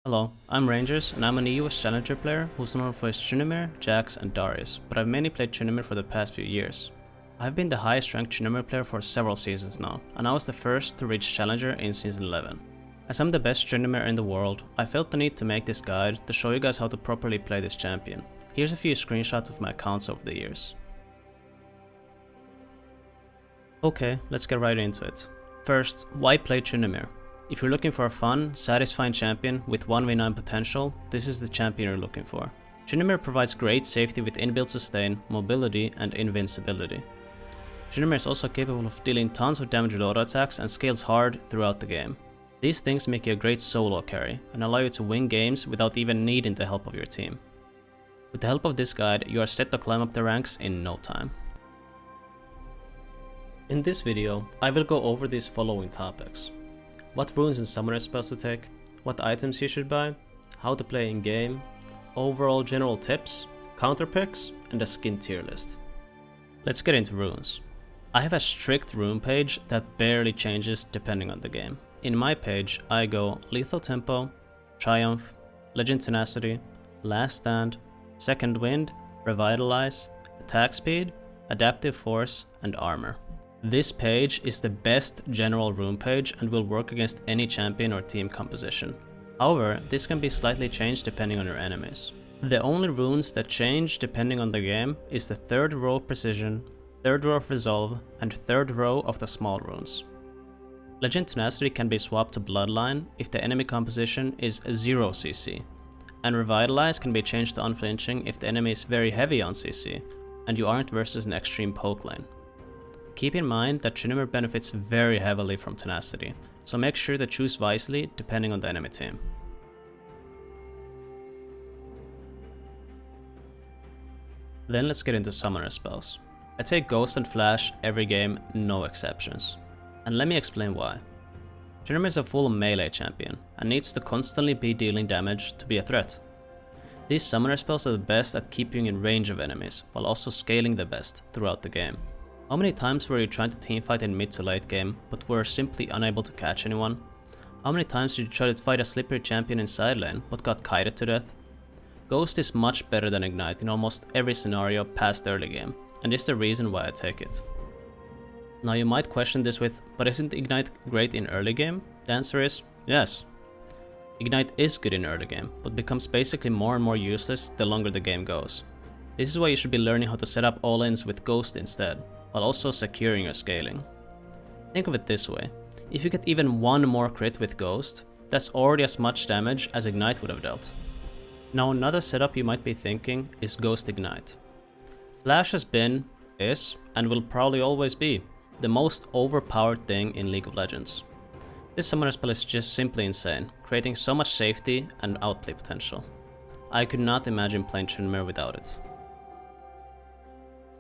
Hello, I'm Rangerzx and I'm an US Challenger player who's known for his Tryndamere, Jax and Darius, but I've mainly played Tryndamere for the past few years. I've been the highest ranked Tryndamere player for several seasons now, and I was the first to reach Challenger in season 11. As I'm the best Tryndamere in the world, I felt the need to make this guide to show you guys how to properly play this champion. Here's a few screenshots of my accounts over the years. Okay, let's get right into it. First, why play Tryndamere? If you're looking for a fun, satisfying champion with 1v9 potential, this is the champion you're looking for. Tryndamere provides great safety with inbuilt sustain, mobility and invincibility. Tryndamere is also capable of dealing tons of damage with auto attacks and scales hard throughout the game. These things make you a great solo carry and allow you to win games without even needing the help of your team. With the help of this guide, you are set to climb up the ranks in no time. In this video, I will go over these following topics. What runes and summoner spells to take, what items you should buy, how to play in game, overall general tips, counterpicks, and a skin tier list. Let's get into runes. I have a strict rune page that barely changes depending on the game. In my page, I go Lethal Tempo, Triumph, Legend Tenacity, Last Stand, Second Wind, Revitalize, Attack Speed, Adaptive Force, and Armor. This page is the best general rune page and will work against any champion or team composition. However, this can be slightly changed depending on your enemies. The only runes that change depending on the game is the 3rd row Precision, 3rd row of Resolve, and 3rd row of the small runes. Legend Tenacity can be swapped to Bloodline if the enemy composition is 0 CC, and Revitalize can be changed to Unflinching if the enemy is very heavy on CC, and you aren't versus an extreme poke lane. Keep in mind that Tryndamere benefits very heavily from Tenacity, so make sure to choose wisely depending on the enemy team. Then let's get into summoner spells. I take Ghost and Flash every game, no exceptions. And let me explain why. Tryndamere is a full melee champion and needs to constantly be dealing damage to be a threat. These summoner spells are the best at keeping you in range of enemies, while also scaling the best throughout the game. How many times were you trying to teamfight in mid to late game, but were simply unable to catch anyone? How many times did you try to fight a slippery champion in side lane, but got kited to death? Ghost is much better than Ignite in almost every scenario past early game, and is the reason why I take it. Now you might question this with, but isn't Ignite great in early game? The answer is, yes. Ignite is good in early game, but becomes basically more and more useless the longer the game goes. This is why you should be learning how to set up all-ins with Ghost instead, while also securing your scaling. Think of it this way, if you get even one more crit with Ghost, that's already as much damage as Ignite would have dealt. Now another setup you might be thinking is Ghost Ignite. Flash has been, is, and will probably always be, the most overpowered thing in League of Legends. This summoner spell is just simply insane, creating so much safety and outplay potential. I could not imagine playing Tryndamere without it.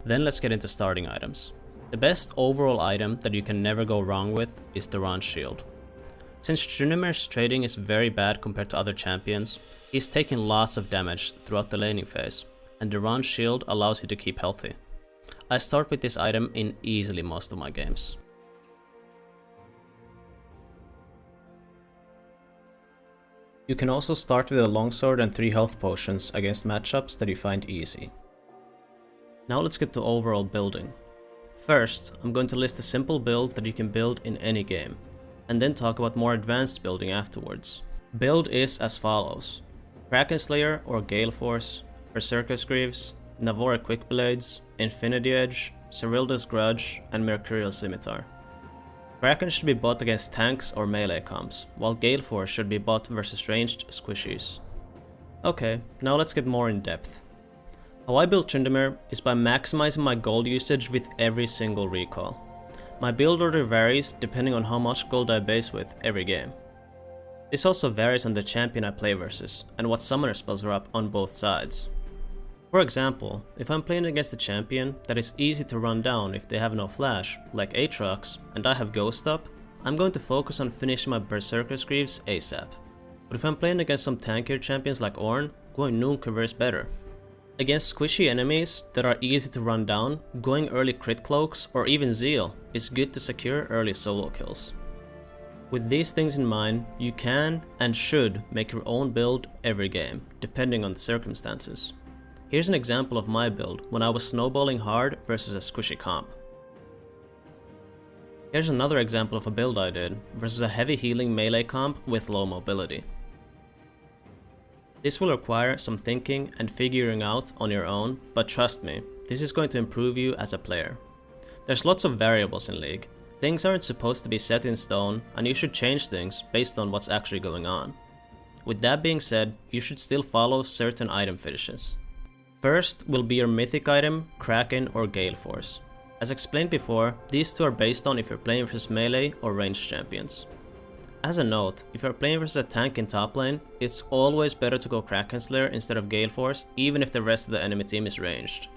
Then let's get into starting items. The best overall item that you can never go wrong with is the Range Shield. Since Tryndamere's trading is very bad compared to other champions, he's taking lots of damage throughout the laning phase, and the Range Shield allows you to keep healthy. I start with this item in easily most of my games. You can also start with a longsword and 3 health potions against matchups that you find easy. Now let's get to overall building. First, I'm going to list a simple build that you can build in any game, and then talk about more advanced building afterwards. Build is as follows: Kraken Slayer or Gale Force, Berserker's Greaves, Navora Quickblades, Infinity Edge, Cyrilda's Grudge, and Mercurial Scimitar. Kraken should be bought against tanks or melee comps, while Gale Force should be bought versus ranged squishies. Okay, now let's get more in depth. How I build Tryndamere is by maximizing my gold usage with every single recall. My build order varies depending on how much gold I base with every game. This also varies on the champion I play versus, and what summoner spells are up on both sides. For example, if I'm playing against a champion that is easy to run down if they have no flash, like Aatrox, and I have Ghost up, I'm going to focus on finishing my Berserker's Greaves ASAP. But if I'm playing against some tankier champions like Ornn, going Noon converts better. Against squishy enemies that are easy to run down, going early crit cloaks or even Zeal is good to secure early solo kills. With these things in mind, you can and should make your own build every game, depending on the circumstances. Here's an example of my build when I was snowballing hard versus a squishy comp. Here's another example of a build I did versus a heavy healing melee comp with low mobility. This will require some thinking and figuring out on your own, but trust me, this is going to improve you as a player. There's lots of variables in League. Things aren't supposed to be set in stone, and you should change things based on what's actually going on. With that being said, you should still follow certain item finishes. First will be your mythic item, Kraken or Gale Force. As explained before, these two are based on if you're playing versus melee or ranged champions. As a note, if you're playing versus a tank in top lane, it's always better to go Kraken Slayer instead of Gale Force, even if the rest of the enemy team is ranged.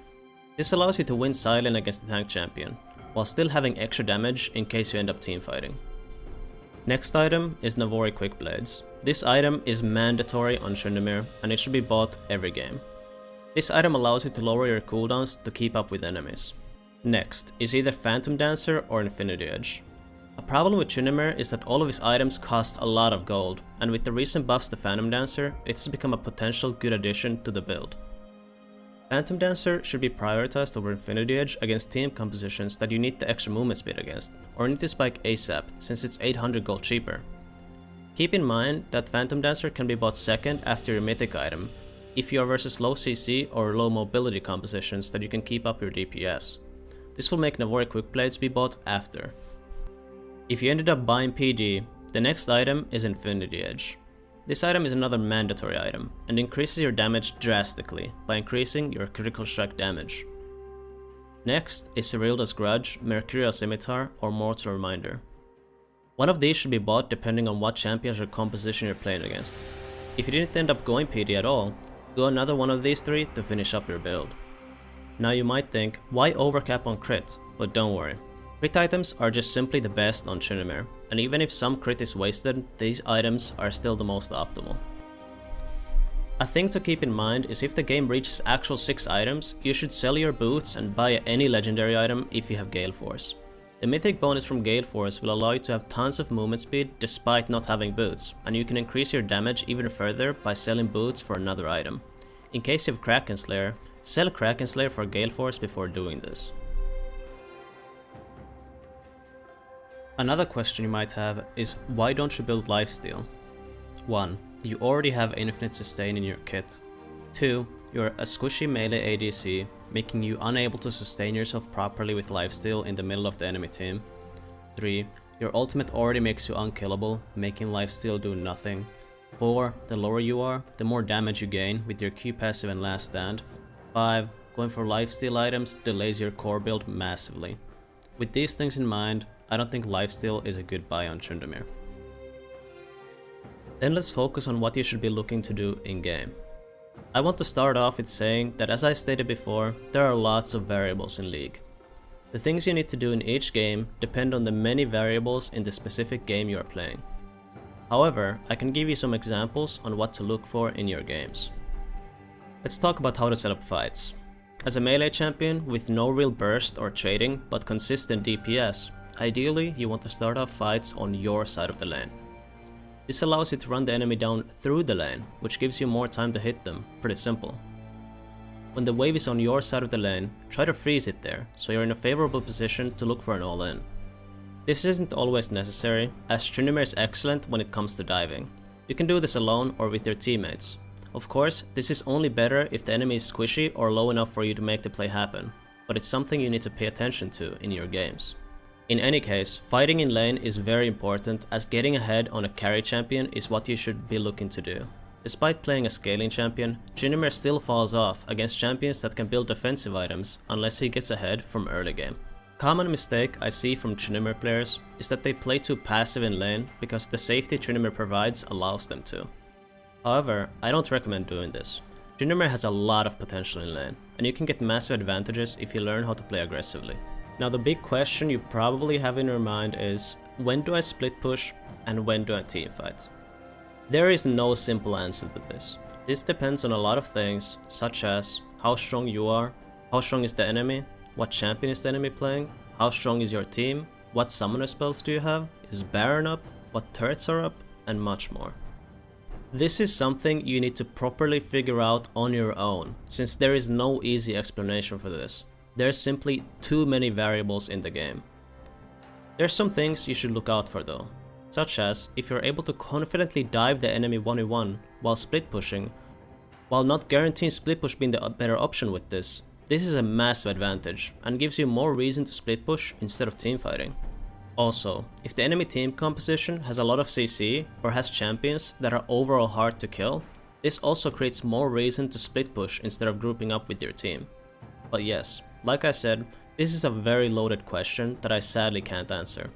This allows you to win silent against the tank champion, while still having extra damage in case you end up teamfighting. Next item is Navori Quick Blades. This item is mandatory on Tryndamere, and it should be bought every game. This item allows you to lower your cooldowns to keep up with enemies. Next is either Phantom Dancer or Infinity Edge. A problem with Tryndamere is that all of his items cost a lot of gold, and with the recent buffs to Phantom Dancer, it has become a potential good addition to the build. Phantom Dancer should be prioritized over Infinity Edge against team compositions that you need the extra movement speed against, or need to spike ASAP since it's 800 gold cheaper. Keep in mind that Phantom Dancer can be bought second after your mythic item, if you are versus low CC or low mobility compositions that you can keep up your DPS. This will make Navori Quick Blades be bought after. If you ended up buying PD, the next item is Infinity Edge. This item is another mandatory item, and increases your damage drastically by increasing your critical strike damage. Next is Cyrilda's Grudge, Mercurial Scimitar, or Mortal Reminder. One of these should be bought depending on what champions or composition you're playing against. If you didn't end up going PD at all, go another one of these three to finish up your build. Now you might think, why overcap on crit? But don't worry. Crit items are just simply the best on Tryndamere, and even if some crit is wasted, these items are still the most optimal. A thing to keep in mind is if the game reaches actual 6 items, you should sell your boots and buy any legendary item if you have Gale Force. The mythic bonus from Gale Force will allow you to have tons of movement speed despite not having boots, and you can increase your damage even further by selling boots for another item. In case you have Kraken Slayer, sell Kraken Slayer for Gale Force before doing this. Another question you might have is, why don't you build lifesteal? 1. You already have infinite sustain in your kit. 2. You're a squishy melee ADC, making you unable to sustain yourself properly with lifesteal in the middle of the enemy team. 3. Your ultimate already makes you unkillable, making lifesteal do nothing. 4. The lower you are, the more damage you gain with your Q passive and last stand. 5. Going for lifesteal items delays your core build massively. With these things in mind, I don't think lifesteal is a good buy on Tryndamere. Then let's focus on what you should be looking to do in-game. I want to start off with saying that, as I stated before, there are lots of variables in League. The things you need to do in each game depend on the many variables in the specific game you are playing. However, I can give you some examples on what to look for in your games. Let's talk about how to set up fights. As a melee champion with no real burst or trading but consistent DPS, ideally you want to start off fights on your side of the lane. This allows you to run the enemy down through the lane, which gives you more time to hit them, pretty simple. When the wave is on your side of the lane, try to freeze it there, so you're in a favorable position to look for an all-in. This isn't always necessary, as Tryndamere is excellent when it comes to diving. You can do this alone or with your teammates. Of course, this is only better if the enemy is squishy or low enough for you to make the play happen, but it's something you need to pay attention to in your games. In any case, fighting in lane is very important, as getting ahead on a carry champion is what you should be looking to do. Despite playing a scaling champion, Tryndamere still falls off against champions that can build defensive items unless he gets ahead from early game. Common mistake I see from Tryndamere players is that they play too passive in lane because the safety Tryndamere provides allows them to. However, I don't recommend doing this. Tryndamere has a lot of potential in lane, and you can get massive advantages if you learn how to play aggressively. Now the big question you probably have in your mind is, when do I split push and when do I teamfight? There is no simple answer to this. This depends on a lot of things, such as how strong you are, how strong is the enemy, what champion is the enemy playing, how strong is your team, what summoner spells do you have, is Baron up, what turrets are up, and much more. This is something you need to properly figure out on your own, since there is no easy explanation for this. There's simply too many variables in the game. There's some things you should look out for though, such as if you're able to confidently dive the enemy 1v1 while split pushing. While not guaranteeing split push being the better option with this is a massive advantage and gives you more reason to split push instead of teamfighting. Also, if the enemy team composition has a lot of CC or has champions that are overall hard to kill, this also creates more reason to split push instead of grouping up with your team. But yes, like I said, this is a very loaded question that I sadly can't answer.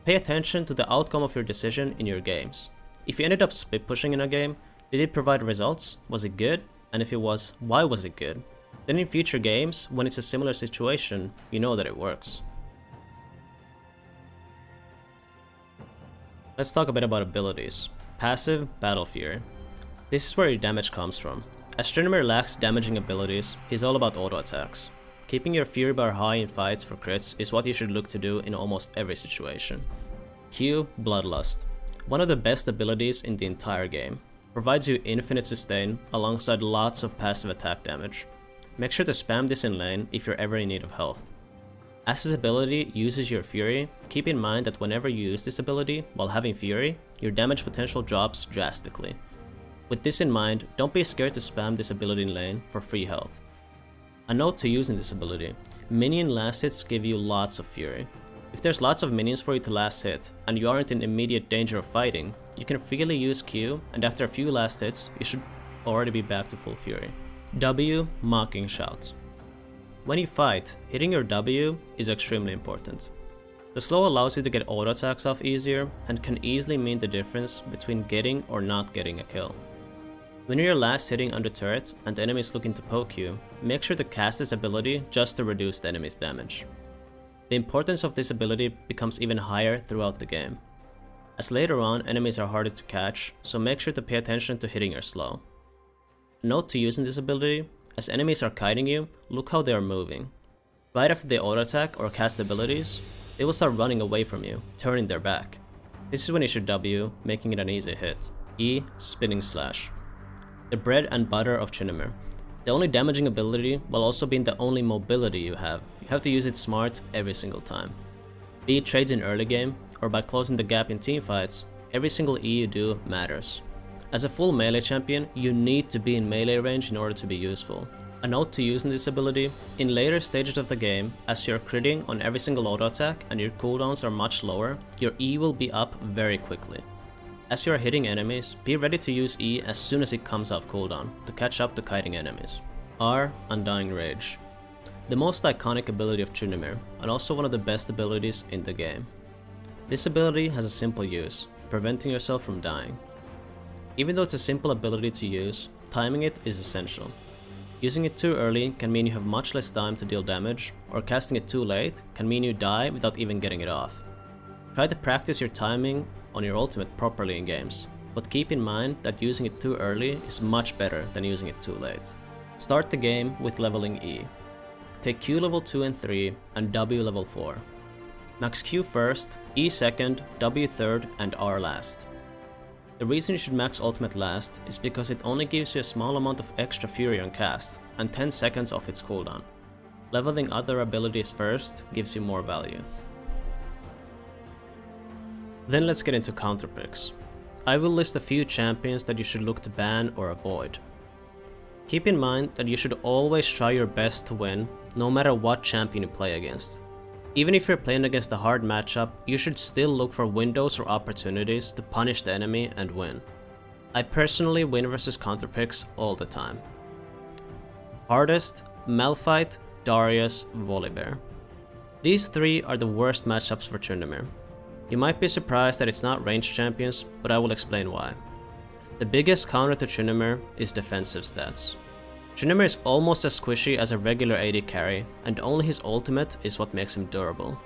Pay attention to the outcome of your decision in your games. If you ended up split pushing in a game, did it provide results? Was it good? And if it was, why was it good? Then in future games, when it's a similar situation, you know that it works. Let's talk a bit about abilities. Passive, Battle Fury. This is where your damage comes from. As Tryndamere lacks damaging abilities, he's all about auto attacks. Keeping your Fury bar high in fights for crits is what you should look to do in almost every situation. Q, Bloodlust. One of the best abilities in the entire game. Provides you infinite sustain alongside lots of passive attack damage. Make sure to spam this in lane if you're ever in need of health. As this ability uses your Fury, keep in mind that whenever you use this ability while having Fury, your damage potential drops drastically. With this in mind, don't be scared to spam this ability in lane for free health. A note to using this ability, minion last hits give you lots of Fury. If there's lots of minions for you to last hit, and you aren't in immediate danger of fighting, you can freely use Q, and after a few last hits, you should already be back to full Fury. W, Mocking Shout. When you fight, hitting your W is extremely important. The slow allows you to get auto attacks off easier, and can easily mean the difference between getting or not getting a kill. When you're last hitting on the turret and the enemy is looking to poke you, make sure to cast this ability just to reduce the enemy's damage. The importance of this ability becomes even higher throughout the game, as later on enemies are harder to catch, so make sure to pay attention to hitting your slow. Note to using this ability, as enemies are kiting you, look how they are moving. Right after they auto attack or cast abilities, they will start running away from you, turning their back. This is when you should W, making it an easy hit. E, Spinning Slash. The bread and butter of Tryndamere. The only damaging ability while also being the only mobility you have to use it smart every single time. Be it trades in early game, or by closing the gap in teamfights, every single E you do matters. As a full melee champion, you need to be in melee range in order to be useful. A note to using this ability, in later stages of the game, as you're critting on every single auto attack and your cooldowns are much lower, your E will be up very quickly. As you are hitting enemies, be ready to use E as soon as it comes off cooldown, to catch up to kiting enemies. R, Undying Rage. The most iconic ability of Tryndamere, and also one of the best abilities in the game. This ability has a simple use, preventing yourself from dying. Even though it's a simple ability to use, timing it is essential. Using it too early can mean you have much less time to deal damage, or casting it too late can mean you die without even getting it off. Try to practice your timing on your ultimate properly in games, but keep in mind that using it too early is much better than using it too late. Start the game with leveling E. Take Q level 2 and 3 and W level 4. Max Q first, E second, W third and R last. The reason you should max ultimate last is because it only gives you a small amount of extra fury on cast and 10 seconds off its cooldown. Leveling other abilities first gives you more value. Then let's get into counterpicks. I will list a few champions that you should look to ban or avoid. Keep in mind that you should always try your best to win, no matter what champion you play against. Even if you're playing against a hard matchup, you should still look for windows or opportunities to punish the enemy and win. I personally win versus counterpicks all the time. Hardest, Malphite, Darius, Volibear. These three are the worst matchups for Tryndamere. You might be surprised that it's not ranged champions, but I will explain why. The biggest counter to Tryndamere is defensive stats. Tryndamere is almost as squishy as a regular AD carry, and only his ultimate is what makes him durable.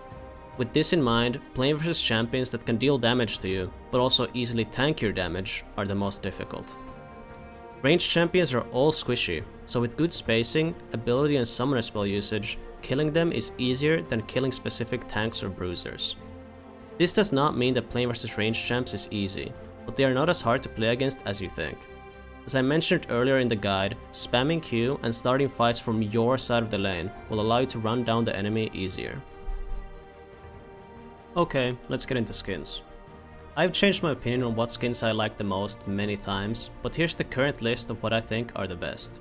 With this in mind, playing versus champions that can deal damage to you, but also easily tank your damage, are the most difficult. Ranged champions are all squishy, so with good spacing, ability and summoner spell usage, killing them is easier than killing specific tanks or bruisers. This does not mean that playing versus ranged champs is easy, but they are not as hard to play against as you think. As I mentioned earlier in the guide, spamming Q and starting fights from your side of the lane will allow you to run down the enemy easier. Okay, let's get into skins. I've changed my opinion on what skins I like the most many times, but here's the current list of what I think are the best.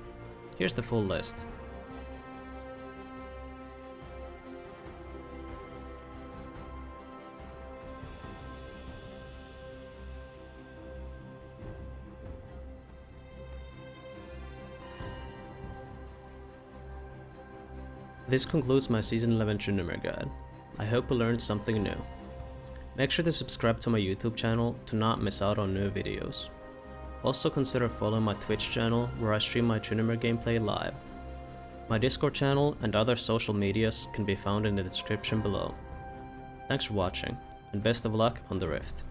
Here's the full list. This concludes my Season 11 Tryndamere guide. I hope you learned something new. Make sure to subscribe to my YouTube channel to not miss out on new videos. Also consider following my Twitch channel where I stream my Tryndamere gameplay live. My Discord channel and other social medias can be found in the description below. Thanks for watching, and best of luck on the Rift.